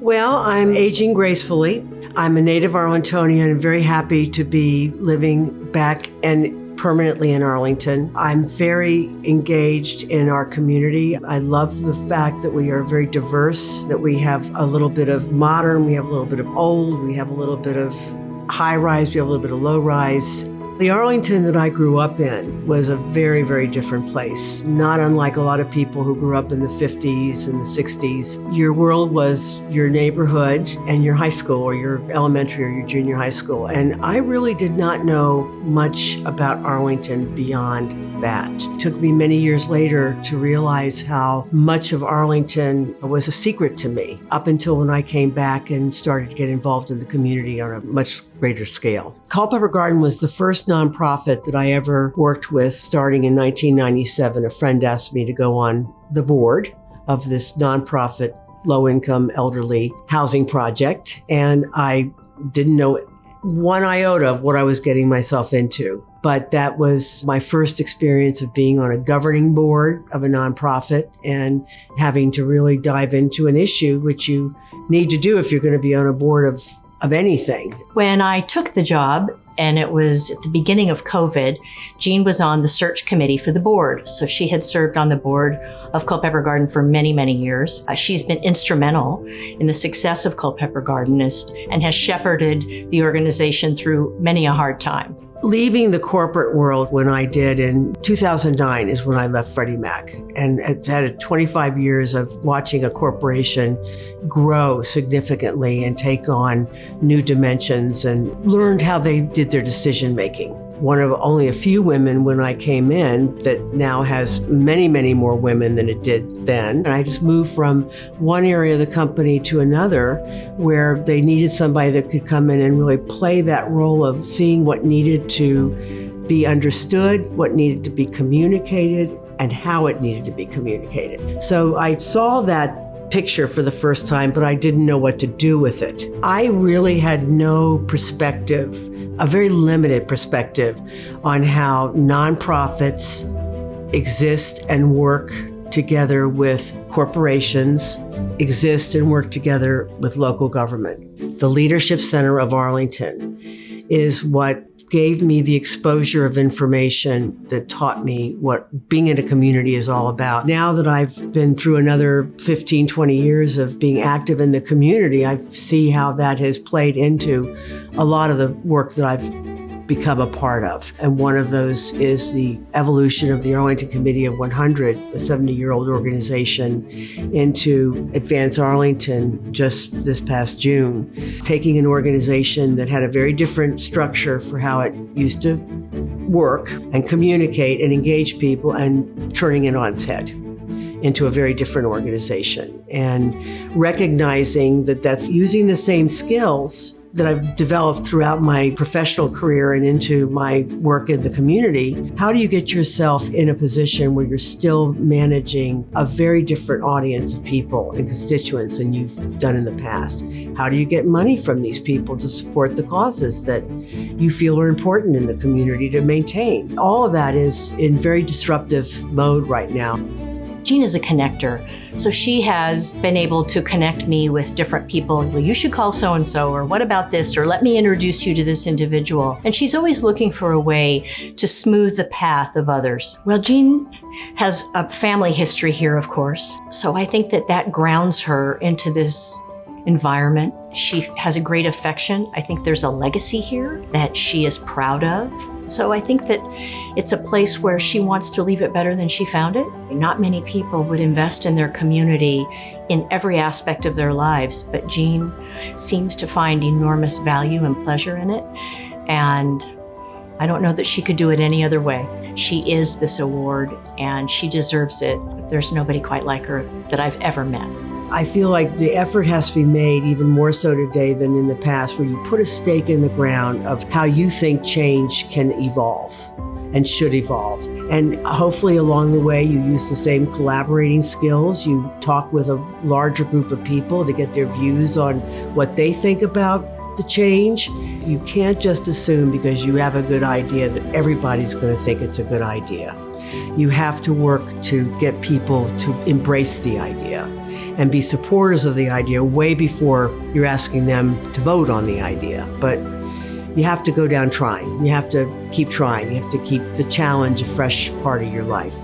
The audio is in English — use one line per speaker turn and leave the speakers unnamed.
Well, I'm aging gracefully. I'm a native Arlingtonian and very happy to be living back and permanently in Arlington. I'm very engaged in our community. I love the fact that we are very diverse, that we have a little bit of modern, we have a little bit of old, we have a little bit of high rise, we have a little bit of low rise. The Arlington that I grew up in was a very, very different place. Not unlike a lot of people who grew up in the 50s and the 60s. Your world was your neighborhood and your high school or your elementary or your junior high school. And I really did not know much about Arlington beyond that. It took me many years later to realize how much of Arlington was a secret to me up until when I came back and started to get involved in the community on a much greater scale. Culpeper Garden was the first nonprofit that I ever worked with starting in 1997. A friend asked me to go on the board of this nonprofit low-income elderly housing project, and I didn't know one iota of what I was getting myself into. But that was my first experience of being on a governing board of a nonprofit and having to really dive into an issue, which you need to do if you're going to be on a board of anything.
When I took the job, and it was at the beginning of COVID, Jeanne was on the search committee for the board. So she had served on the board of Culpeper Garden for many, many years. She's been instrumental in the success of Culpeper Garden and has shepherded the organization through many a hard time.
Leaving the corporate world when I did in 2009 is when I left Freddie Mac, and had 25 years of watching a corporation grow significantly and take on new dimensions, and learned how they did their decision making. One of only a few women when I came in that now has many, many more women than it did then. And I just moved from one area of the company to another where they needed somebody that could come in and really play that role of seeing what needed to be understood, what needed to be communicated, and how it needed to be communicated. So I saw that picture for the first time, but I didn't know what to do with it. I really had no perspective, a very limited perspective on how nonprofits exist and work together with corporations, exist and work together with local government. The Leadership Center of Arlington is what gave me the exposure of information that taught me what being in a community is all about. Now that I've been through another 15, 20 years of being active in the community, I see how that has played into a lot of the work that I've become a part of. And one of those is the evolution of the Arlington Committee of 100, a 70-year-old organization, into Advance Arlington just this past June, taking an organization that had a very different structure for how it used to work and communicate and engage people, and turning it on its head into a very different organization, and recognizing that that's using the same skills that I've developed throughout my professional career and into my work in the community. How do you get yourself in a position where you're still managing a very different audience of people and constituents than you've done in the past? How do you get money from these people to support the causes that you feel are important in the community to maintain? All of that is in very disruptive mode right now.
Jeanne is a connector, so she has been able to connect me with different people. Well, you should call so-and-so, or what about this, or let me introduce you to this individual. And she's always looking for a way to smooth the path of others. Well, Jeanne has a family history here, of course, so I think that grounds her into this environment. She has a great affection. I think there's a legacy here that she is proud of. So I think that it's a place where she wants to leave it better than she found it. Not many people would invest in their community in every aspect of their lives, but Jeanne seems to find enormous value and pleasure in it. And I don't know that she could do it any other way. She is this award and she deserves it. There's nobody quite like her that I've ever met.
I feel like the effort has to be made even more so today than in the past, where you put a stake in the ground of how you think change can evolve and should evolve. And hopefully along the way, you use the same collaborating skills. You talk with a larger group of people to get their views on what they think about the change. You can't just assume because you have a good idea that everybody's going to think it's a good idea. You have to work to get people to embrace the idea and be supporters of the idea way before you're asking them to vote on the idea. But you have to go down trying. You have to keep trying. You have to keep the challenge a fresh part of your life.